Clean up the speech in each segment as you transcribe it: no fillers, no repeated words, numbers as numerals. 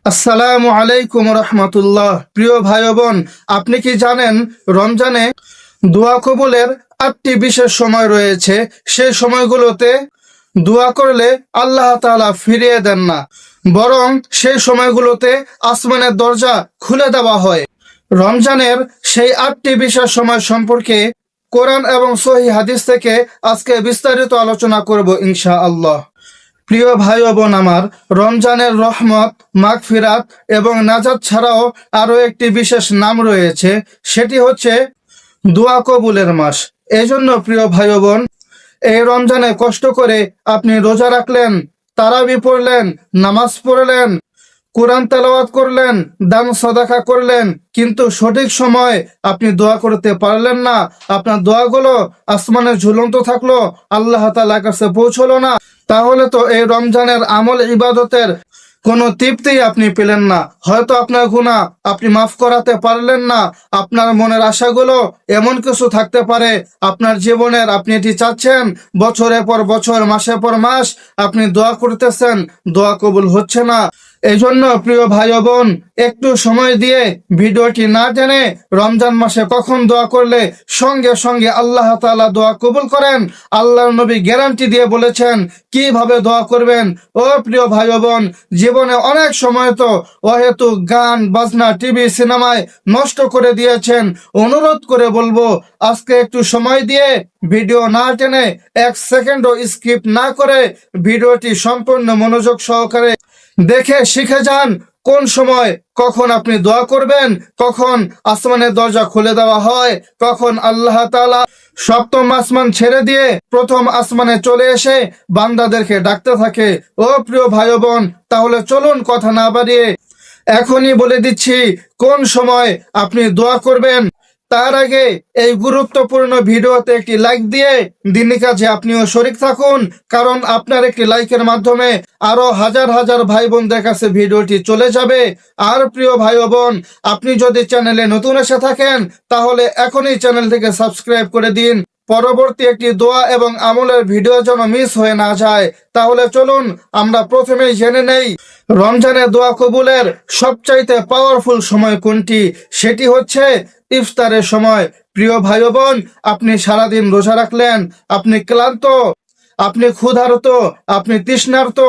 আসসালামু আলাইকুম রহমতুল্লাহ। প্রিয় ভাই ও বোন, আপনি কি জানেন রমজানে দোয়া কবুলের 8টি বিশেষ সময় রয়েছে। সেই সময়গুলোতে দোয়া করলে আল্লাহ তাআলা ফিরিয়ে দেন না, বরং সেই সময়গুলোতে আসমানের দরজা খুলে দেওয়া হয়। রমজানের সেই 8টি বিশেষ সময় সম্পর্কে কোরআন এবং সহিহ হাদিস থেকে আজকে বিস্তারিত আলোচনা করব ইনশাআল্লাহ। প্রিয় ভাই ও বোন আমার, রমজানের রহমত, মাগফিরাত এবং নাজাত ছাড়াও আরো একটি বিশেষ নাম রয়েছে, সেটি হচ্ছে দোয়া কবুলের মাস। এই জন্য প্রিয় ভাই ও বোন, এই রমজানে কষ্ট করে আপনি রোজা রাখলেন, তারাবি পড়লেন, নামাজ পড়লেন, কোরআন তেলাওয়াত করলেন, দান সাদাকা করলেন, কিন্তু সঠিক সময় আপনি দোয়া করতে পারলেন না। আপনার দোয়াগুলো আসমানে ঝুলন্ত থাকলো, আল্লাহ তাআলার কাছে পৌঁছলো না। তাহলে তো এই রমজানের আমল ইবাদতের কোনো তৃপ্তি আপনি পেলেন না। হয়তো আপনার গুনাহ আপনি মাফ করাতে পারলেন না। আপনার মনের আশাগুলো এমন কিছু থাকতে পারে আপনার জীবনের, আপনি এটি চাচ্ছেন, বছরের পর বছর, মাসের পর মাস আপনি দোয়া করতেছেন, দোয়া কবুল হচ্ছে না। এই জন্য প্রিয় ভাই ও বোন, একটু সময় দিয়ে ভিডিওটি না টেনে রমজান মাসে কখন দোয়া করলে সঙ্গে সঙ্গে আল্লাহ তাআলা দোয়া কবুল করেন, আল্লাহর নবী গ্যারান্টি দিয়ে বলেছেন কিভাবে দোয়া করবেন। ও প্রিয় ভাই ও বোন, জীবনে অনেক সময় তো অহেতুক গান বাজনা, টিভি, সিনেমায় নষ্ট করে দিয়েছেন। অনুরোধ করে বলবো, আজকে একটু সময় দিয়ে ভিডিও না টেনে, 1 সেকেন্ডও স্কিপ না করে ভিডিওটি সম্পূর্ণ মনোযোগ সহকারে দেখে শিখে যান কোন সময় কখন আপনি দোয়া করবেন, কখন আসমানের দরজা খুলে দেওয়া হয়, কখন আল্লাহ তাআলা সপ্তম আসমান ছেড়ে দিয়ে প্রথম আসমানে চলে এসে বান্দাদেরকে ডাকতে থাকে। ও প্রিয় ভাই ও বোন, তাহলে চলুন কথা না বাড়িয়ে এখনই বলে দিচ্ছি কোন সময় আপনি দোয়া করবেন। তার আগে এই গুরুত্বপূর্ণ ভিডিওতে একটি লাইক দিয়ে দিনী কাজে আপনিও শরীক থাকুন, কারণ আপনার একটি লাইকের মাধ্যমে আরো হাজার হাজার ভাই বোনদের কাছে ভিডিওটি চলে যাবে। আর প্রিয় ভাই ও বোন, আপনি যদি চ্যানেলে নতুন এসে থাকেন তাহলে এখনই চ্যানেলটিকে সাবস্ক্রাইব করে দিন, পরবর্তী একটি দোয়া এবং আমলের ভিডিও যেন মিস হয়ে না যায়। তাহলে চলুন আমরা প্রথমেই জেনে নেই রমজানের দোয়া কবুলের সবচাইতে পাওয়ারফুল সময় কোনটি। সেটি হচ্ছে ইফতারের সময়। প্রিয় ভাই ও বোন, আপনি সারাদিন রোজা রাখলেন, আপনি ক্লান্ত, আপনি ক্ষুধার্ত, আপনি তৃষ্ণার্ত।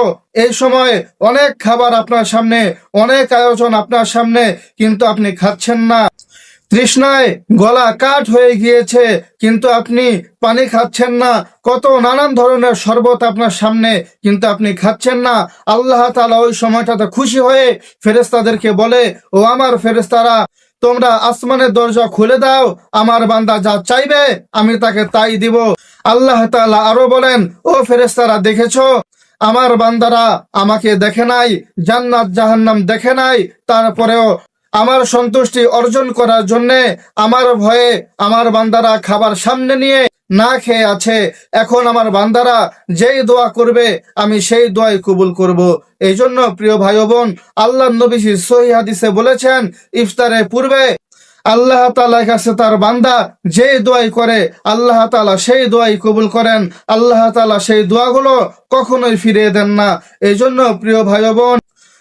এই সময় অনেক খাবার আপনার সামনে, অনেক আয়োজন আপনার সামনে, কিন্তু আপনি খাচ্ছেন না। তৃষ্ণায় গলা কাঠ হয়ে গিয়েছে, কিন্তু আপনি পানি খাচ্ছেন না। কত নানান ধরনের শরবত আপনার সামনে, কিন্তু আপনি খাচ্ছেন না। আল্লাহ তাআলা ওই সময়টাতে খুশি হয়ে ফেরেশতাদেরকে বলে, ও আমার ফেরেশতারা, তোমরা আসমানের দরজা খুলে দাও, আমার বান্দা যা চাইবে আমি তাকে তাই দিব। আল্লাহ তাআলা আরো বলেন, ও ফেরেশতারা, দেখেছো আমার বান্দারা আমাকে দেখে নাই, জান্নাত জাহান্নাম দেখে নাই, তারপরেও আমার সন্তুষ্টি অর্জন করার জন্যে, আমার ভয়ে আমার বান্দারা খাবার সামনে নিয়ে না খেয়ে আছে। এখন আমার বান্দারা যেই দোয়া করবে আমি সেই দোয়াই কবুল করব। এই জন্য প্রিয় ভাই ও বোন, আল্লাহর নবী সহিহ হাদিসে বলেছেন, ইফতারের পূর্বে আল্লাহ তাআলার কাছে তার বান্দা যে দোয়াই করে আল্লাহ তাআলা সেই দোয়াই কবুল করেন। আল্লাহ তাআলা সেই দোয়াগুলো কখনোই ফিরিয়ে দেন না। এই জন্য প্রিয় ভাই ও বোন,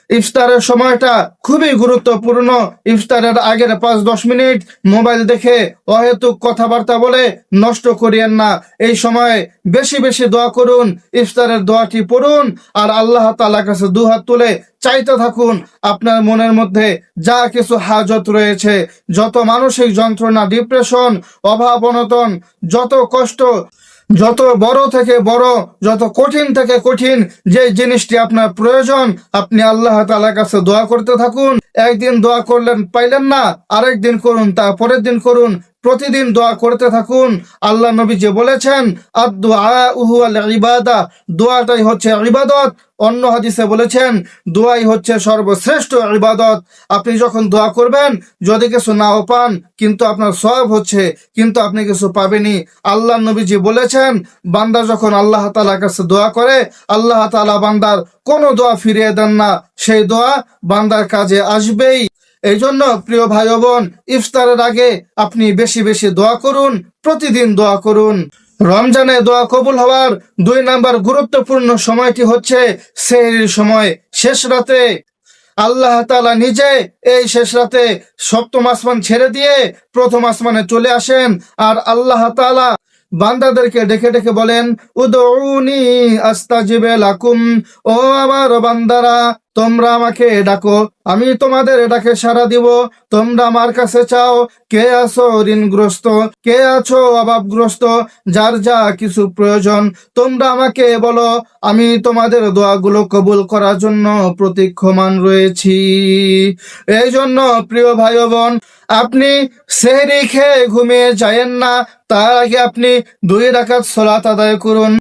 ইফতারের সময়টা খুবই গুরুত্বপূর্ণ। ইফতারের আগের 5-10 মিনিট মোবাইল দেখে অহেতুক কথাবার্তা বলে নষ্ট করিয়েন না। এই সময় বেশি বেশি দোয়া করুন, ইফতারের দোয়াটি পড়ুন, আর আল্লাহ তাআলার কাছে দুহাত তুলে চাইতে থাকুন আপনার মনের মধ্যে যা কিছু হাজত রয়েছে, যত মানসিক যন্ত্রণা, ডিপ্রেশন, অভাব অনটন, যত কষ্ট, যত বড় থেকে বড়, যত কঠিন থেকে কঠিন যে জিনিসটি আপনার প্রয়োজন, আপনি আল্লাহ তাআলার কাছে দোয়া করতে থাকুন। একদিন দোয়া করলেন, পাইলেন না, আরেকদিন করুন, তারপরের দিন করুন, প্রতিদিন দোয়া করতে থাকুন। আল্লাহ নবী যে বলেছেন, আদ-দুআউ হুয়াল ইবাদা, দোয়াটাই হচ্ছে ইবাদত। অন্য হাদিসে বলেছেন, দোয়াই হচ্ছে সর্বশ্রেষ্ঠ ইবাদত। আপনি যখন দোয়া করবেন, যদি কিছু নাও পান, কিন্তু আপনার সওয়াব হচ্ছে, কিন্তু আপনি কিছু পাবেনই। আল্লাহ নবীজি বলেছেন, বান্দা যখন আল্লাহ তাআলার কাছে দোয়া করে, আল্লাহ তাআলা বান্দার কোনো দোয়া ফিরিয়ে দেন না, সেই দোয়া বান্দার কাজে আসবেই। এই জন্য প্রিয় ভাই ও বোন, ইফতারের আগে আপনি বেশি বেশি দোয়া করুন, প্রতিদিন দোয়া করুন। রমজানে দোয়া কবুল হওয়ার 2 নম্বর গুরুত্বপূর্ণ সময়টি হচ্ছে সেহরির সময়, শেষ রাতে। আল্লাহ তাআলা নিজে এই শেষ রাতে সপ্তম আসমান ছেড়ে দিয়ে প্রথম আসমানে চলে আসেন, আর আল্লাহ তাআলা বান্দাদেরকে ডেকে ডেকে বলেন, উদউনি আস্তাজিব লাকুম, ও আমার বান্দারা, তোমরা আমাকে ডাকো, আমি তোমাদের ডাকে সাড়া দিব। তোমরা আমার কাছে চাও, কে আছো ঋণগ্রস্ত, কে আছো অভাবগ্রস্ত, যার যা কিছু প্রয়োজন তোমরা আমাকে বলো, আমি তোমাদের দোয়াগুলো কবুল করার জন্য প্রতীক্ষমান রয়েছি। এই জন্য প্রিয় ভাই ও বোন, আপনি সেহরি খেয়ে ঘুমিয়ে যায়েন না, তার আগে আপনি 2 রাকাত সালাত আদায় করুন।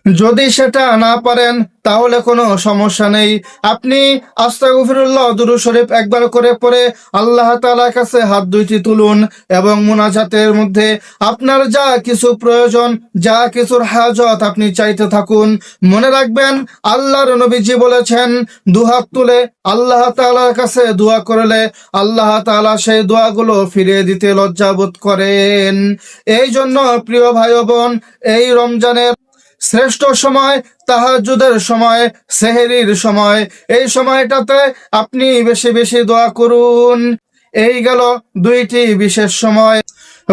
যদি সেটা না পারেন তাহলে কোনো সমস্যা নেই, আপনি আস্তাগফিরুল্লাহ দুরূদ শরীফ একবার করে পড়ে আল্লাহ তাআলার কাছে হাত দুইটি তুলুন এবং মুনাজাতের মধ্যে আপনার যা কিছু প্রয়োজন, যা কিছুর হাজত আপনি চাইতে থাকুন। মনে রাখবেন, আল্লাহর নবীজি বলেছেন, দুহাত তুলে আল্লাহ তাআলার কাছে দোয়া করলে আল্লাহ তাআলা সেই দোয়াগুলো ফিরিয়ে দিতে লজ্জাবোধ করেন। এই জন্য প্রিয় ভাই ও বোন, এই রমজানের শ্রেষ্ঠ সময় তাহাজ্জুদের সময়, সেহরির সময়, এই সময়টাতে আপনি বেশি বেশি দোয়া করুন। এই গেল 2টি বিশেষ সময়।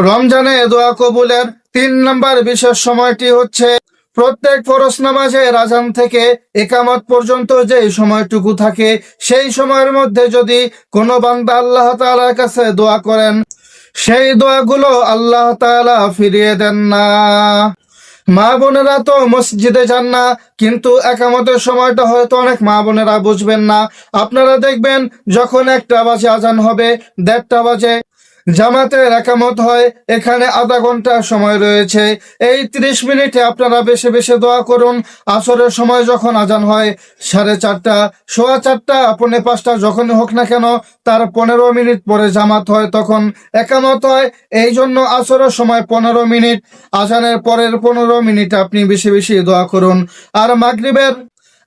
রমজানে দোয়া কবুলের 3 নম্বর বিশেষ সময়টি হচ্ছে প্রত্যেক ফরজ নামাজের আযান থেকে ইকামত পর্যন্ত যে সময়টুকু থাকে, সেই সময়ের মধ্যে যদি কোনো বান্দা আল্লাহ তাআলার কাছে দোয়া করেন, সেই দোয়াগুলো আল্লাহ তাআলা ফিরিয়ে দেন না। মা বোনেরা তো মসজিদে যান না, কিন্তু একামতের সময়টা হয়তো অনেক মা বোনেরা বুঝবেন না। আপনারা দেখবেন, যখন 1টা বাজে আজান হবে, 1:30 বাজে জামাতের একামত হয়, এখানে আধা ঘন্টা সময় রয়েছে। এই 30 মিনিটে আপনারা বেশি বেশি দোয়া করুন। আসরের সময় যখন আজান হয় 4:30, 4:15, 4:45 যখনই হোক না কেন, তার 15 মিনিট পরে জামাত হয়, তখন একামত হয়। এই জন্য আসরের সময় 15 মিনিট, আজানের পরের 15 মিনিট আপনি বেশি বেশি দোয়া করুন। আর মাগরিবের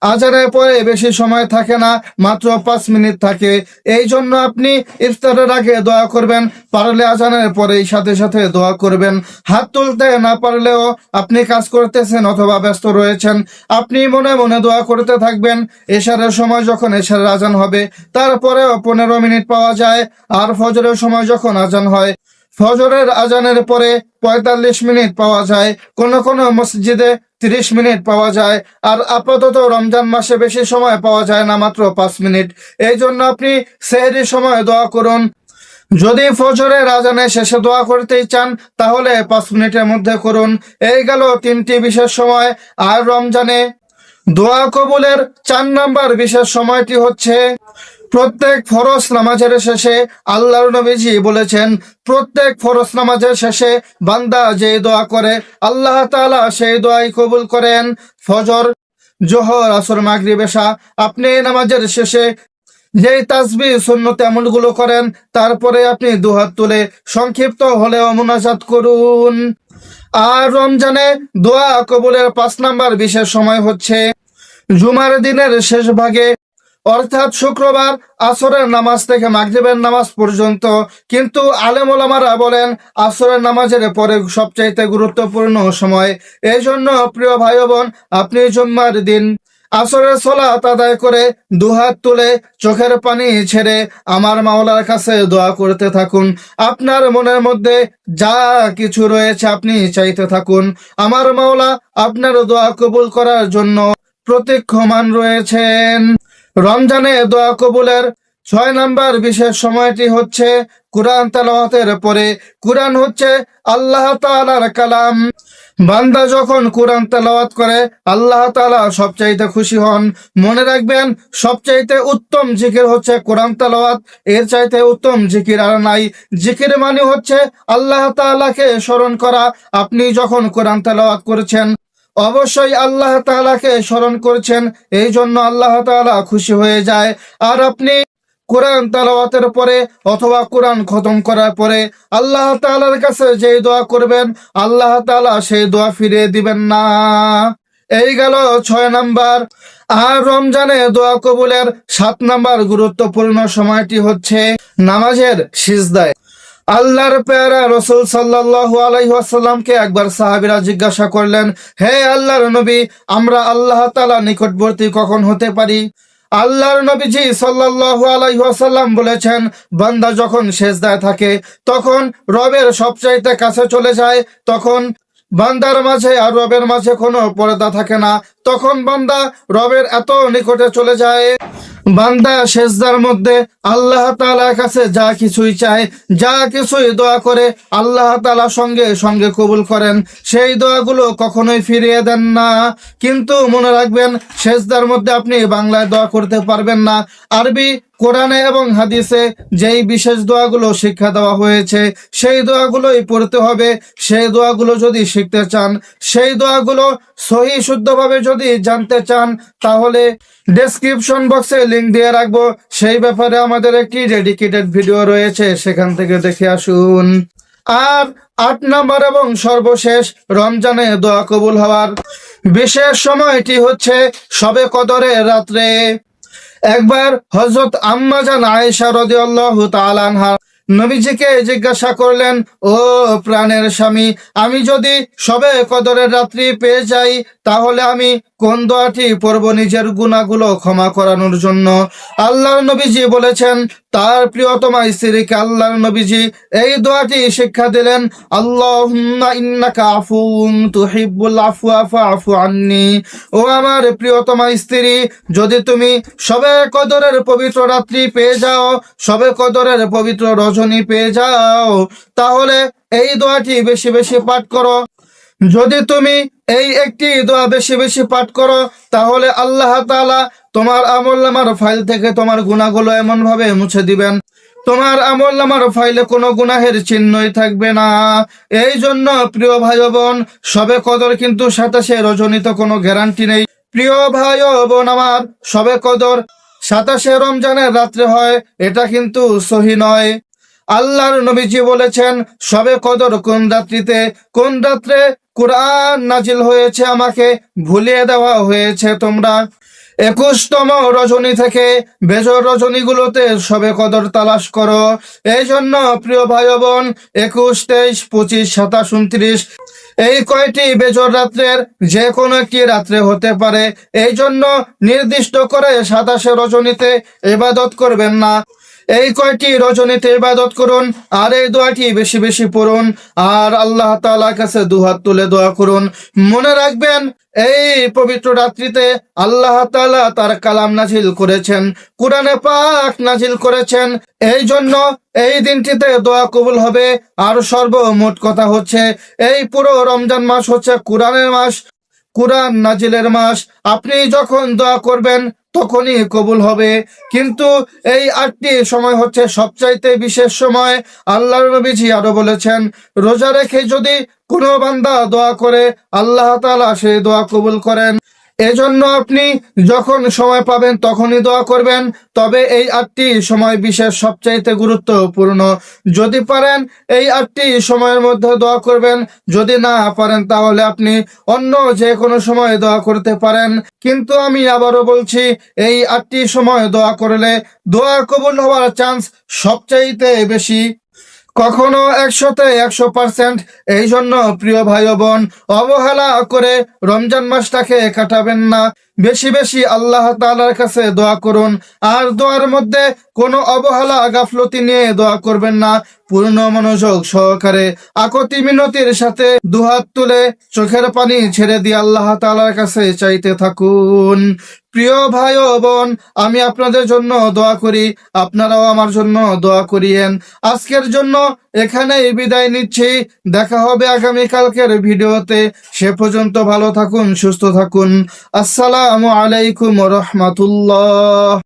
আজানের পরে বেশি সময় থাকে না, মাত্র 5 মিনিট থাকে। এই জন্য আপনি ইফতারের আগে দোয়া করবেন, পারলে আজানের পরেই সাথে সাথে দোয়া করবেন। হাত তুলতে না পারলেও আপনি কাজ করতেছেন অথবা ব্যস্ত রয়েছেন, আপনি মনে মনে দোয়া করতে থাকবেন। এশারের সময় যখন এশারের আজান হবে, তারপরেও 15 মিনিট পাওয়া যায়। আর ফজরের সময় যখন আজান হয়, ফজরের আজানের পরে 45 মিনিট পাওয়া যায়, কোন কোন মসজিদে 30 মিনিট পাওয়া যায়। আর আপাতত রমজান মাসে বেশি সময় পাওয়া যায় না, মাত্র 5 মিনিট। এই জন্য আপনি সেহরির সময় দোয়া করুন। যদি ফজরের আজানের শেষে দোয়া করতেই চান, তাহলে 5 মিনিটের মধ্যে করুন। এই গেল 3টি বিশেষ সময়। আর রমজানে দোয়া কবুলের 4 নম্বর বিশেষ সময়টি হচ্ছে প্রত্যেক ফরজ নামাজের শেষে। আল্লাহর নবীজি বলেছেন, প্রত্যেক ফরজ নামাজের শেষে বান্দা যে দোয়া করে আল্লাহ তাআলা সেই দোয়াই কবুল করেন। ফজর, জোহর, আসর, মাগরিব, এশা, আপনি নামাজের শেষে যেই তাসবিহ সুন্নত আমলগুলো করেন, তারপরে আপনি দুহাত তুলে সংক্ষিপ্ত হলেও মুনাজাত করুন। আর রমজানে দোয়া কবুলের 5 নম্বর বিশেষ সময় হচ্ছে জুমার দিনের শেষ ভাগে, অর্থাৎ শুক্রবার আসরের নামাজ থেকে মাগরিবের নামাজ পর্যন্ত। কিন্তু আলেম ওলামারা বলেন, আসরের নামাজের পরে সবচাইতে গুরুত্বপূর্ণ সময়। এই জন্য প্রিয় ভাই বোন, আপনি জুম্মার দিন আসরের সালাত আদায় করে দুহাত তুলে চোখের পানি ছেড়ে আমার মাওলার কাছে দোয়া করতে থাকুন। আপনার মনের মধ্যে যা কিছু রয়েছে আপনি চাইতে থাকুন। আমার মাওলা আপনার দোয়া কবুল করার জন্য প্রতীক্ষমান রয়েছেন। রমজানে দোয়া কবুলের 6 নম্বর বিশেষ সময়টি হচ্ছে কুরআন তেলাওয়াতের পরে। কুরআন হচ্ছে আল্লাহ তাআলার কালাম। বান্দা যখন কুরআন তেলাওয়াত করে, আল্লাহ তাআলা সবচাইতে খুশি হন। মনে রাখবেন, সবচাইতে উত্তম জিকির হচ্ছে কুরআন তেলাওয়াত, এর চাইতে উত্তম জিকির আর নাই। জিকির মানে হচ্ছে আল্লাহ তাআলাকে স্মরণ করা। আপনি যখন কুরআন তেলাওয়াত করেছেন, অবশ্যই আল্লাহ তাআলাকে স্মরণ করছেন, এই জন্য আল্লাহ তাআলা খুশি হয়ে যায়। আর আপনি কোরআন তেলাওয়াতের পরে অথবা কোরআন খতম করার পরে আল্লাহ তাআলার কাছে যেই দোয়া করবেন, আল্লাহ তাআলা সেই দোয়া ফিরিয়ে দিবেন না। এই গেল 6 নাম্বার। আর রমজানে দোয়া কবুলের 7 নাম্বার গুরুত্বপূর্ণ সময়টি হচ্ছে নামাজের সিজদায়। আল্লাহর প্যারা রাসূল সাল্লাল্লাহু আলাইহি ওয়াসাল্লামকে একবার সাহাবীরা জিজ্ঞাসা করলেন, হে আল্লাহর নবী, আমরা আল্লাহ তাআলার নিকটবর্তী কখন হতে পারি? আল্লাহর নবীজি সাল্লাল্লাহু আলাইহি ওয়াসাল্লাম বলেছেন, বান্দা যখন সেজদায় থাকে তখন রবের সবচাইতে কাছে চলে যায়। তখন বান্দার মাঝে আর রবের মাঝে কোনো পর্দা থাকে না। তখন বান্দা রবের এত নিকটে চলে যায়, বান্দা সেজদার মধ্যে আল্লাহ তাআলার কাছে যা কিছুই চায়, যা কিছুই দোয়া করে আল্লাহ তাআলা সঙ্গে সঙ্গে কবুল করেন। সেই দোয়াগুলো কখনোই ফিরিয়ে দেন না। কিন্তু মনে রাখবেন, সেজদার মধ্যে আপনি বাংলায় দোয়া করতে পারবেন না। আরবি কোরআনে এবং হাদিসে যেই বিশেষ দোয়াগুলো শিক্ষা দেওয়া হয়েছে সেই দোয়াগুলোই পড়তে হবে। সেই দোয়াগুলো যদি শিখতে চান, সেই দোয়াগুলো সহি শুদ্ধভাবে যদি জানতে চান, তাহলে ডেসক্রিপশন বক্সে লিংক দিয়ে রাখবো। সেই ব্যাপারে আমাদের একটি ডেডিকেটেড ভিডিও রয়েছে, সেখান থেকে দেখে আসুন। আর 8 নম্বর এবং সর্বশেষ, রমজানে দোয়া কবুল হওয়ার বিশেষ সময়টি হচ্ছে শবে কদরের রাত্রে। একবার হযরত আম্মা জান আয়েশা রাদিয়াল্লাহু তাআলা আনহা নবীজিকে জিজ্ঞাসা করলেন, ও প্রাণের স্বামী, আমি যদি শবে কদরের রাত্রি পেয়ে যাই তাহলে আমি কোন দোয়াটি পড়ব নিজের গুনাহগুলো ক্ষমা করানোর জন্য? আল্লাহর নবীজি বলেছেন, তার প্রিয়তমা স্ত্রীকে আল্লাহর নবীজি এই দোয়াটি শিক্ষা দিলেন, আল্লাহুম্মা ইন্নাকা আফুউন তুহিব্বুল আফওয়া ফাআফু আন্নি। ও আমার প্রিয়তমা স্ত্রী, যদি তুমি শবে কদরের পবিত্র রাত্রি পেয়ে যাও, শবে কদরের পবিত্র রজনী পেয়ে যাও, তাহলে এই দোয়াটি বেশি বেশি পাঠ করো। যদি তুমি এই একটি দোয়া বেশি বেশি পাঠ করো, তাহলে আল্লাহ তাআলা তোমার আমলনামার ফাইল থেকে তোমার গুনাহগুলো এমন ভাবে মুছে দিবেন, তোমার আমলনামার ফাইলে কোনো গুনাহের চিহ্নই থাকবে না। এই জন্য প্রিয় ভাই ও বোন, শবে কদর কিন্তু 27 রজনীতে কোনো গ্যারান্টি নেই। প্রিয় ভাই ও বোন আমার, শবে কদর 27 রমজানের রাত্রে হয়, এটা কিন্তু সহি নয়। আল্লাহর নবীজি বলেছেন, শবে কদর কোন রাত্রিতে, কোন রাত্রে কুরআন নাজিল হয়েছে, আমাকে ভুলিয়ে দেওয়া হয়েছে তোমরা। 21তম রজনী থেকে বেজর রজনীগুলোতে শবে কদর তালাশ করো। এই জন্য প্রিয় ভাই ও বোন, 21, 23, 25, 27, 29 এই কয়টি বেজর রাত্রের যে কোনো একটি রাত্রে হতে পারে। এই জন্য নির্দিষ্ট করে 27 রজনীতে ইবাদত করবেন না, এই কয়টি রজনীতে ইবাদত করুন আর এই দোয়াটি বেশি বেশি পড়ুন আর আল্লাহ তাআলার কাছে দুহাত তুলে দোয়া করুন। মনে রাখবেন, এই পবিত্র রাত্রিতে আল্লাহ তাআলা তার কালাম নাজিল করেছেন, কুরআনে পাক নাজিল করেছেন। এই জন্য এই দিনটিতে দোয়া কবুল হবে। আর সর্বমোট কথা হচ্ছে, এই পুরো রমজান মাস হচ্ছে কুরআনের মাস, কুরআন নাজিলের মাস। আপনি যখন দোয়া করবেন তখনই কবুল হবে। কিন্তু এই 8টি সময় হচ্ছে সবচাইতে বিশেষ সময়। আল্লাহর নবীজি আরো বলেছেন, রোজা রেখে যদি কোনো বান্দা দোয়া করে আল্লাহ তাআলা সেই দোয়া কবুল করেন। এজন্য আপনি যখন সময় পাবেন তখনই দোয়া করবেন। তবে এই 8টি সময় বিশেষ সবচাইতে গুরুত্বপূর্ণ। যদি পারেন এই 8টি সময়ের মধ্যে দোয়া করবেন, যদি না পারেন তাহলে আপনি অন্য যে কোনো সময় দোয়া করতে পারেন। কিন্তু আমি আবারও বলছি, এই 8টি সময় দোয়া করলে দোয়া কবুল হওয়ার চান্স সবচাইতে বেশি, কখনো 100-তে 100%। এই জন্য প্রিয় ভাই ও বোন, অবহেলা করে রমজান মাসটাকে কাটাবেন না। বেশি বেশি আল্লাহ তাআলার কাছে দোয়া করুন আর দোয়ার মধ্যে কোনো অবহেলা গাফলতি নিয়ে দোয়া করবেন না। পূর্ণ মনোযোগ সহকারে আকতি মিনতির সাথে দুহাত তুলে চোখের পানি ছেড়ে দিয়ে আল্লাহ তাআলার কাছে চাইতে থাকুন। প্রিয় ভাই ও বোন, আমি আপনাদের জন্য দোয়া করি, আপনারাও আমার জন্য দোয়া করিয়েন। আজকের জন্য এখানেই বিদায় নিচ্ছি। দেখা হবে আগামীকালকের ভিডিওতে। সে পর্যন্ত ভালো থাকুন, সুস্থ থাকুন। আসসালামু আলাইকুম ওয়া রাহমাতুল্লাহ।